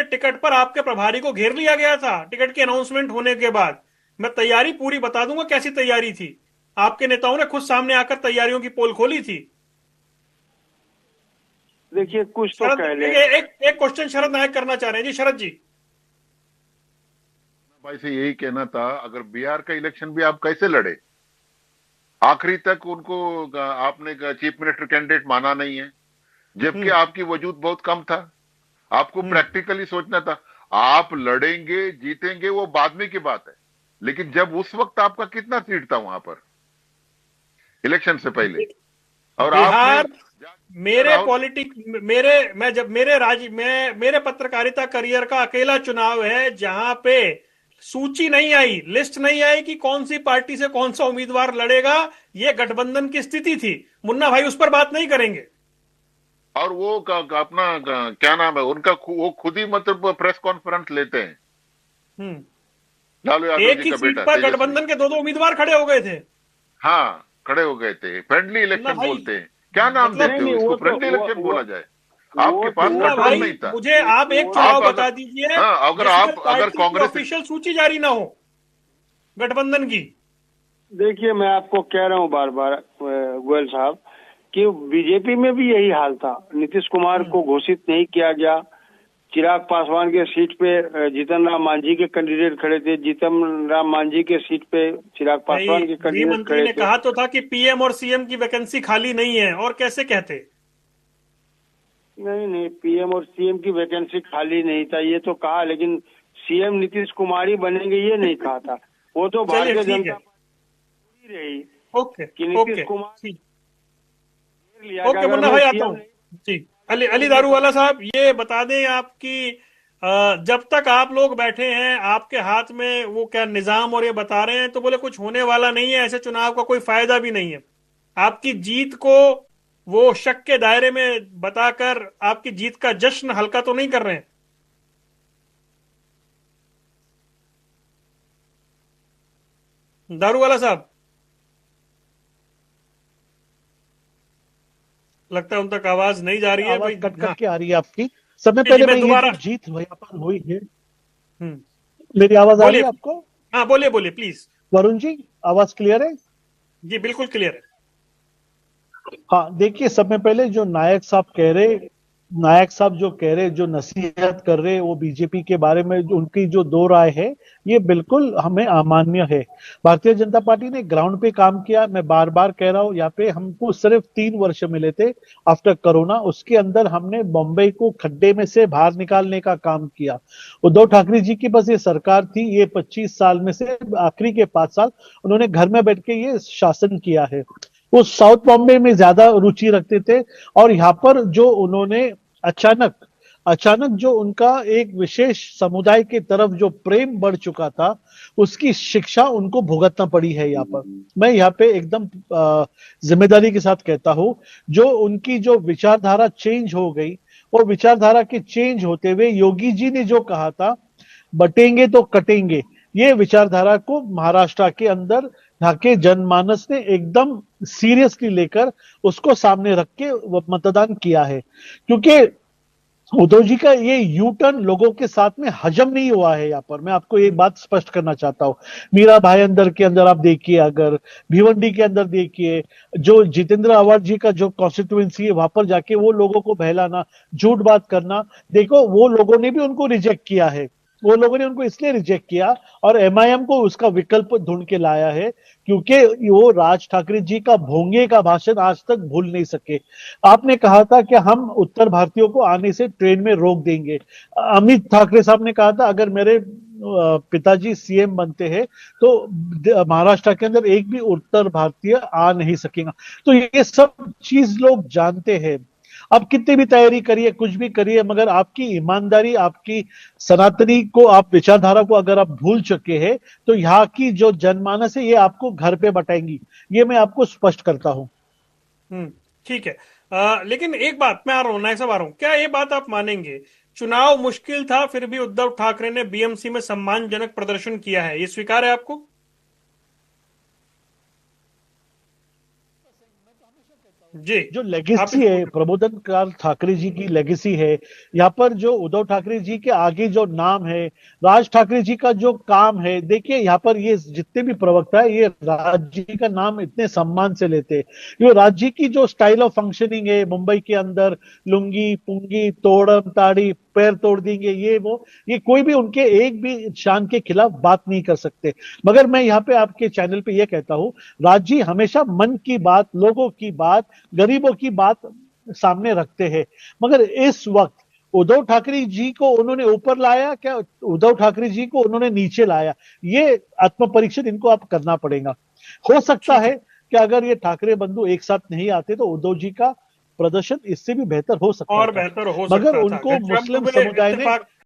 टिकट पर आपके प्रभारी को घेर लिया गया था टिकट की अनाउंसमेंट होने के बाद। मैं तैयारी पूरी बता दूंगा कैसी तैयारी थी। आपके नेताओं ने खुद सामने आकर तैयारियों की पोल खोली थी। देखिए, कुछ तो एक क्वेश्चन शरद नायक करना चाह रहे हैं। जी शरद जी। भाई से यही कहना था, अगर बिहार का इलेक्शन भी आप कैसे लड़े, आखिरी तक उनको आपने चीफ मिनिस्टर कैंडिडेट माना नहीं है, जबकि आपकी वजूद बहुत कम था। आपको प्रैक्टिकली सोचना था। आप लड़ेंगे जीतेंगे वो बाद में की बात है, लेकिन जब उस वक्त आपका कितना सीट था वहां पर इलेक्शन से पहले, और बिहार आपने मेरे पॉलिटिक मेरे पत्रकारिता करियर का अकेला चुनाव है जहां पे सूची नहीं आई, लिस्ट नहीं आई कि कौन सी पार्टी से कौन सा उम्मीदवार लड़ेगा। ये गठबंधन की स्थिति थी। मुन्ना भाई उस पर बात नहीं करेंगे। और वो अपना क्या नाम है उनका, वो खुद ही मतलब प्रेस कॉन्फ्रेंस लेते हैं। लालू यादव एक जी ही का सीट बेटा पर तेजस्वी, गठबंधन के दो उम्मीदवार खड़े हो गए थे। हाँ खड़े हो गए थे। फ्रेंडली इलेक्शन भाई, बोलते हैं, क्या नाम मतलब देते हो नहीं, इसको? वो तो- फ्रेंडली इलेक्शन बोला जाए। आपके पास मुन्ना कंट्रोल भाई, नहीं था। मुझे आप एक चुनाव आप बता दीजिए हाँ, अगर जिसमें आप अगर पार्टी की कांग्रेस, ऑफिशियल सूची जारी ना हो गठबंधन की। देखिए, मैं आपको कह रहा हूँ बार बार गोयल साहब कि बीजेपी में भी यही हाल था। नीतीश कुमार को घोषित नहीं किया गया। चिराग पासवान के सीट पे जीतन राम मांझी के कैंडिडेट खड़े थे। जीतन राम मांझी के सीट पे चिराग पासवान के गृह कैंडिडेट मंत्री खड़े ने थे। कहा तो था कि पीएम और सीएम की वैकेंसी खाली नहीं है, और कैसे कहते? नहीं, पीएम और सीएम की वैकेंसी खाली नहीं था ये तो कहा, लेकिन सीएम नीतीश कुमार ही बनेंगे ये नहीं कहा था। वो तो भारतीय जनता पार्टी रही ओके कि नीतीश ओके कुमार लिया ओके मुन्ना भाई आता हूँ जी। अली दारूवाला साहब, ये बता दें आपकी जब तक आप लोग बैठे हैं आपके हाथ में वो क्या निजाम और ये बता रहे हैं, तो बोले कुछ होने वाला नहीं है, ऐसे चुनाव का कोई फायदा भी नहीं है। आपकी जीत को वो शक के दायरे में बताकर आपकी जीत का जश्न हल्का तो नहीं कर रहे हैं? दारूवाला साहब, लगता है उन तक आवाज नहीं जा रही है भाई। कट हाँ। करके आ रही है आपकी। सबसे जी, पहले मैं मैं ये दोबारा जो जीत यहाँ पर हुई है, हम्म, मेरी आवाज आ रही बोलिए। है आपको? हाँ बोलिए बोलिए प्लीज। वरुण जी, आवाज क्लियर है? जी बिल्कुल क्लियर है। हाँ, देखिए, सबसे पहले जो नायक साहब जो कह रहे, जो नसीहत कर रहे, वो बीजेपी के बारे में उनकी जो दो राय है, ये बिल्कुल हमें अमान्य है। भारतीय जनता पार्टी ने ग्राउंड पे काम किया। मैं बार बार कह रहा हूं, यहाँ पे हमको सिर्फ 3 वर्ष मिले थे आफ्टर कोरोना। उसके अंदर हमने बॉम्बे को खड्डे में से बाहर निकालने का काम किया। उद्धव ठाकरे जी की बस ये सरकार थी, ये 25 साल में से आखिरी के 5 साल उन्होंने घर में बैठ के ये शासन किया है। वो साउथ बॉम्बे में ज्यादा रुचि रखते थे, और यहाँ पर जो उन्होंने अचानक जो उनका एक विशेष समुदाय की तरफ जो प्रेम बढ़ चुका था, उसकी शिक्षा उनको भुगतना पड़ी है। यहाँ पर मैं यहाँ पे एकदम जिम्मेदारी के साथ कहता हूं, जो उनकी जो विचारधारा चेंज हो गई, और विचारधारा के चेंज होते हुए योगी जी ने जो कहा था, बटेंगे तो कटेंगे, ये विचारधारा को महाराष्ट्र के अंदर यहाँ के जनमानस ने एकदम सीरियसली लेकर उसको सामने रख के मतदान किया है। क्योंकि उद्धव जी का ये यू टर्न लोगों के साथ में हजम नहीं हुआ है। यहाँ पर मैं आपको एक बात स्पष्ट करना चाहता हूं। मीरा भाईंदर के अंदर आप देखिए, अगर भिवंडी के अंदर देखिए, जो जितेंद्र आवाड जी का जो कॉन्स्टिट्यूएंसी है, वहां पर जाके वो लोगों को बहलाना, झूठ बात करना, देखो वो लोगों ने भी उनको रिजेक्ट किया है। वो लोगों ने उनको इसलिए रिजेक्ट किया, और एमआईएम को उसका विकल्प ढूंढ के लाया है, क्योंकि वो राज ठाकरे जी का भोंगे का भाषण आज तक भूल नहीं सके। आपने कहा था कि हम उत्तर भारतीयों को आने से ट्रेन में रोक देंगे। अमित ठाकरे साहब ने कहा था, अगर मेरे पिताजी सीएम बनते हैं तो महाराष्ट्र के अंदर एक भी उत्तर भारतीय आ नहीं सकेगा। तो ये सब चीज लोग जानते हैं। आप कितनी भी तैयारी करिए, कुछ भी करिए, मगर आपकी ईमानदारी, आपकी सनातनी को, आप विचारधारा को अगर आप भूल चुके हैं, तो यहाँ की जो जनमानस है ये आपको घर पे बटाएंगी। ये मैं आपको स्पष्ट करता हूं। ठीक है। लेकिन एक बात मैं आ रहा हूं, नायक साहब आ रहा हूं, क्या ये बात आप मानेंगे, चुनाव मुश्किल था फिर भी उद्धव ठाकरे ने बीएमसी में सम्मानजनक प्रदर्शन किया है, ये स्वीकार है आपको? जी, जो लेगेसी है, प्रबोधन काल ठाकरे जी की लेगेसी है, यहाँ पर जो उद्धव ठाकरे जी के आगे जो नाम है, राज ठाकरे जी का जो काम है, देखिए यहाँ पर ये जितने भी प्रवक्ता है, ये राज जी का नाम इतने सम्मान से लेते हैं। ये राज जी की जो स्टाइल ऑफ फंक्शनिंग है मुंबई के अंदर, लुंगी पुंगी तोड़म ताड़ी, पैर तोड़ देंगे, ये कोई भी उनके एक भी शान के खिलाफ बात नहीं कर सकते। मगर मैं यहाँ पे आपके चैनल पे ये कहता हूँ, राज जी हमेशा मन की बात, लोगों की बात, गरीबों की बात सामने रखते हैं। मगर इस वक्त उद्धव ठाकरे जी को उन्होंने ऊपर लाया, क्या उद्धव ठाकरे जी को उन्होंने नीचे लाया? ये आत्मपरीक्षण इनको आप करना पड़ेगा। हो सकता है कि अगर ये ठाकरे बंधु एक साथ नहीं आते तो उद्धव जी का प्रदर्शन इससे भी बेहतर हो सकता और था। बेहतर हो सकता मगर था। उनको घनश्याम मुस्लिम दुबे समुदाय ने इत्तेफाक